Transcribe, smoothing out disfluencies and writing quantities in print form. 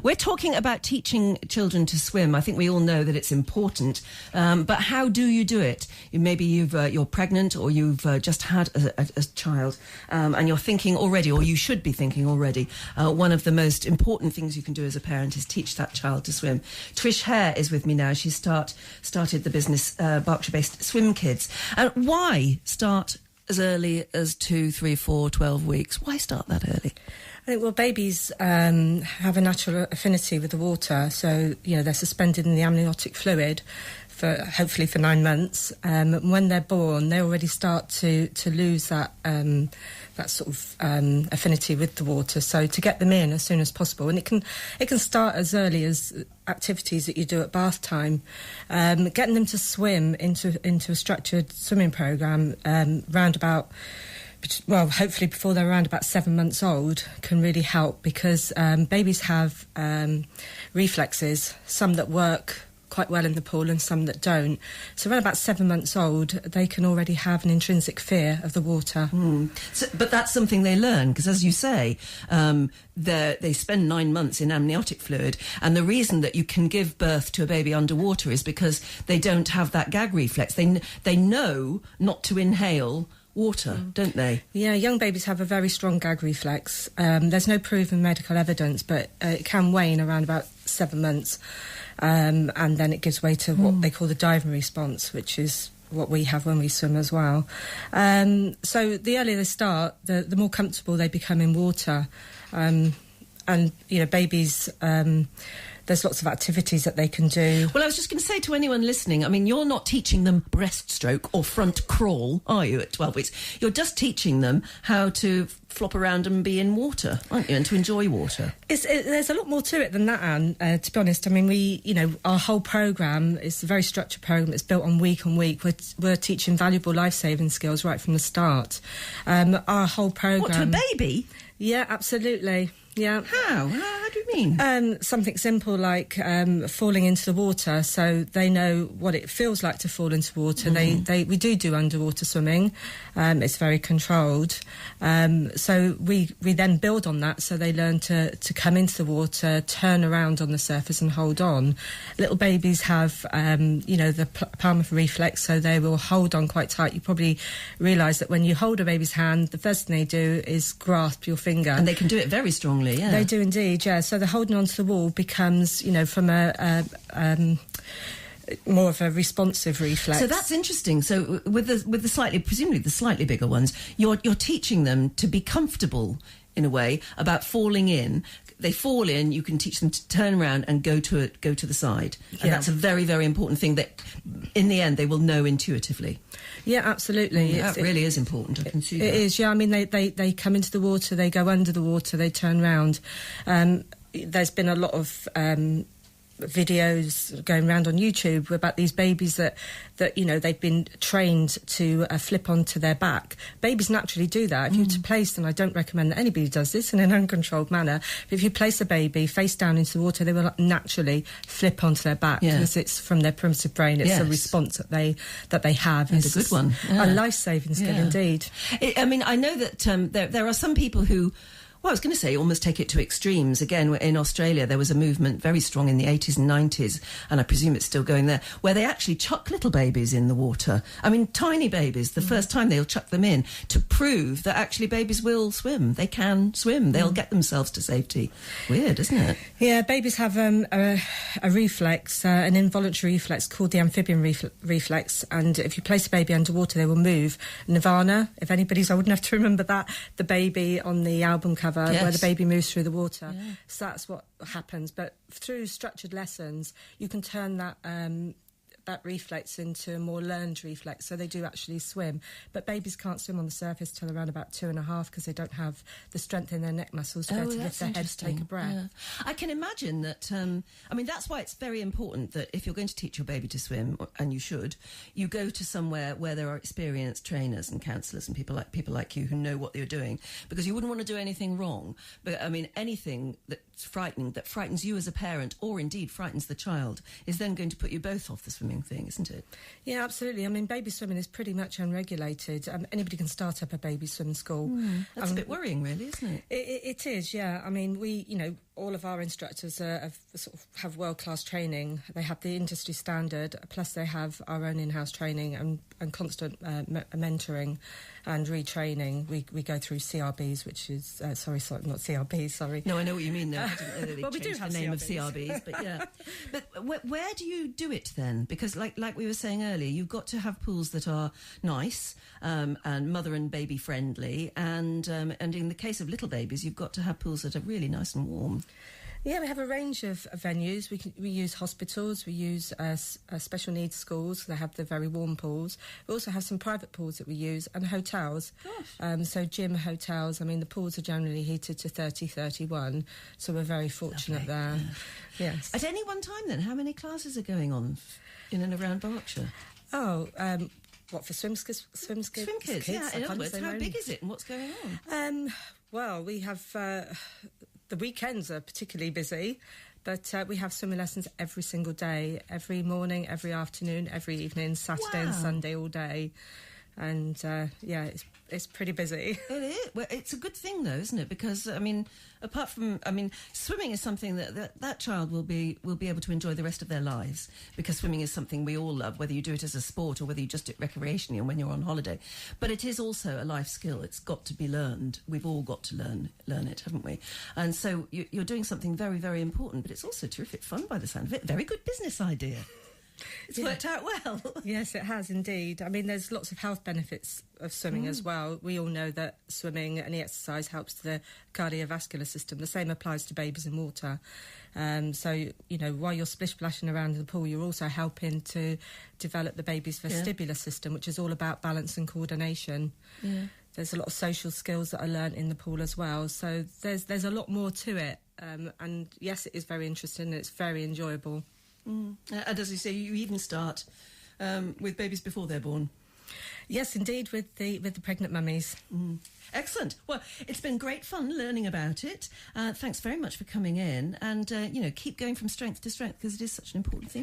We're talking about teaching children to swim. I think we all know that it's important, but how do you do it? Maybe you're pregnant, or you've just had a child, and you're thinking already, or you should be thinking already, one of the most important things you can do as a parent is teach that child to swim. Trish Hare is with me now. She started the business, Berkshire-based Swimkidz. Why start as early as 2, 3, 4, 12 weeks? Why start that early? I think, well, babies have a natural affinity with the water, so, they're suspended in the amniotic fluid hopefully for 9 months. When they're born, they already start to lose that sort of affinity with the water. So to get them in as soon as possible, and it can start as early as activities that you do at bath time. Getting them to swim into a structured swimming programme round about, well, hopefully before they're around about 7 months old, can really help, because babies have reflexes, some that work quite well in the pool and some that don't. So around about 7 months old, they can already have an intrinsic fear of the water. But that's something they learn, because as you say, they spend 9 months in amniotic fluid, and the reason that you can give birth to a baby underwater is because they don't have that gag reflex. They know not to inhale water, don't they? Yeah, young babies have a very strong gag reflex. There's no proven medical evidence, but it can wane around about 7 months, and then it gives way to what they call the diving response, which is what we have when we swim as well. So the earlier they start, the more comfortable they become in water. And, babies... there's lots of activities that they can do. Well, I was just going to say to anyone listening, I mean, you're not teaching them breaststroke or front crawl, are you, at 12 weeks? You're just teaching them how to flop around and be in water, aren't you, and to enjoy water. There's a lot more to it than that, Anne, to be honest. I mean, our whole programme is a very structured programme. It's built on week. We're teaching valuable life-saving skills right from the start. Our whole programme... What, to a baby? Yeah, absolutely. Yeah. How? How do you mean? Something simple like falling into the water, so they know what it feels like to fall into water. We do underwater swimming. It's very controlled. So we then build on that, so they learn to come into the water, turn around on the surface and hold on. Little babies have, the palmar reflex, so they will hold on quite tight. You probably realise that when you hold a baby's hand, the first thing they do is grasp your finger. And they can do it very strongly. Yeah. They do indeed, yeah. So the holding onto the wall becomes, from a more of a responsive reflex. So that's interesting. So with the presumably the slightly bigger ones, you're teaching them to be comfortable in a way about falling in. They fall in, you can teach them to turn around and go to the side. And that's a very, very important thing that in the end they will know intuitively. Yeah, absolutely. That really is important. I can see that. It is, yeah. I mean, they come into the water, they go under the water, they turn round. There's been a lot of videos going around on YouTube about these babies that they've been trained to flip onto their back. Babies naturally do that. If you were to place them, I don't recommend that anybody does this in an uncontrolled manner, but if you place a baby face down into the water, they will naturally flip onto their back, because it's from their primitive brain. It's a response that they have. It's a good one. Yeah. A life-saving skill indeed. I know that there are some people who... Well, I was going to say almost take it to extremes. Again, in Australia, there was a movement very strong in the 80s and 90s, and I presume it's still going there, where they actually chuck little babies in the water. I mean, tiny babies, the first time they'll chuck them in to prove that actually babies will swim. They can swim. They'll get themselves to safety. Weird, isn't it? Yeah, babies have a reflex, an involuntary reflex called the amphibian reflex, and if you place a baby underwater, they will move. Nirvana, if anybody's old enough to remember that, the baby on the album cover, where the baby moves through the water. Yeah. So that's what happens. But through structured lessons, you can turn that that reflex into a more learned reflex, so they do actually swim. But babies can't swim on the surface till around about 2.5, because they don't have the strength in their neck muscles to be able to lift their head to take a breath. Yeah. I can imagine that, that's why it's very important that if you're going to teach your baby to swim, and you should, you go to somewhere where there are experienced trainers and counsellors and people like you who know what you're doing, because you wouldn't want to do anything wrong. But, anything that's frightening, that frightens you as a parent, or indeed frightens the child, is then going to put you both off the swimming thing, isn't it? Yeah, absolutely. Baby swimming is pretty much unregulated. Anybody can start up a baby swimming school. That's a bit worrying, really, isn't it? It is, yeah. We, all of our instructors have world-class training. They have the industry standard, plus they have our own in-house training and constant mentoring and retraining. We go through CRBs, which is not CRBs. Sorry. No, I know what you mean. Though I didn't know that they well, we do have the name CRBs. of CRBs, but yeah. But where do you do it then? Because like we were saying earlier, you've got to have pools that are nice and mother and baby friendly, and in the case of little babies, you've got to have pools that are really nice and warm. Yeah, we have a range of venues. We use hospitals, we use special needs schools. They have the very warm pools. We also have some private pools that we use, and hotels. Gosh. So gym hotels. I mean, the pools are generally heated to 30, 31, so we're very fortunate there. Yeah. Yes. At any one time then, how many classes are going on in and around Berkshire? Oh, what, for Swimkidz? Swimkidz, yeah. In other words, how big is it and what's going on? Well, we have... the weekends are particularly busy, but we have swimming lessons every single day, every morning, every afternoon, every evening, Saturday and Sunday all day. And, it's pretty busy. It is. Well, it's a good thing, though, isn't it? Because, apart from... swimming is something that child will be able to enjoy the rest of their lives, because swimming is something we all love, whether you do it as a sport or whether you just do it recreationally or when you're on holiday. But it is also a life skill. It's got to be learned. We've all got to learn it, haven't we? And so you're doing something very, very important, but it's also terrific fun by the sound of it. Very good business idea. It's worked out well. Yes, it has indeed. I mean, there's lots of health benefits of swimming as well. We all know that swimming, any exercise, helps the cardiovascular system. The same applies to babies in water. So, while you're splish-splashing around in the pool, you're also helping to develop the baby's vestibular system, which is all about balance and coordination. Yeah. There's a lot of social skills that are learnt in the pool as well. So there's a lot more to it. And yes, it is very interesting and it's very enjoyable. And as you say, you even start with babies before they're born. Yes, indeed, with the pregnant mummies. Excellent. Well, it's been great fun learning about it. Thanks very much for coming in, and keep going from strength to strength, because it is such an important thing.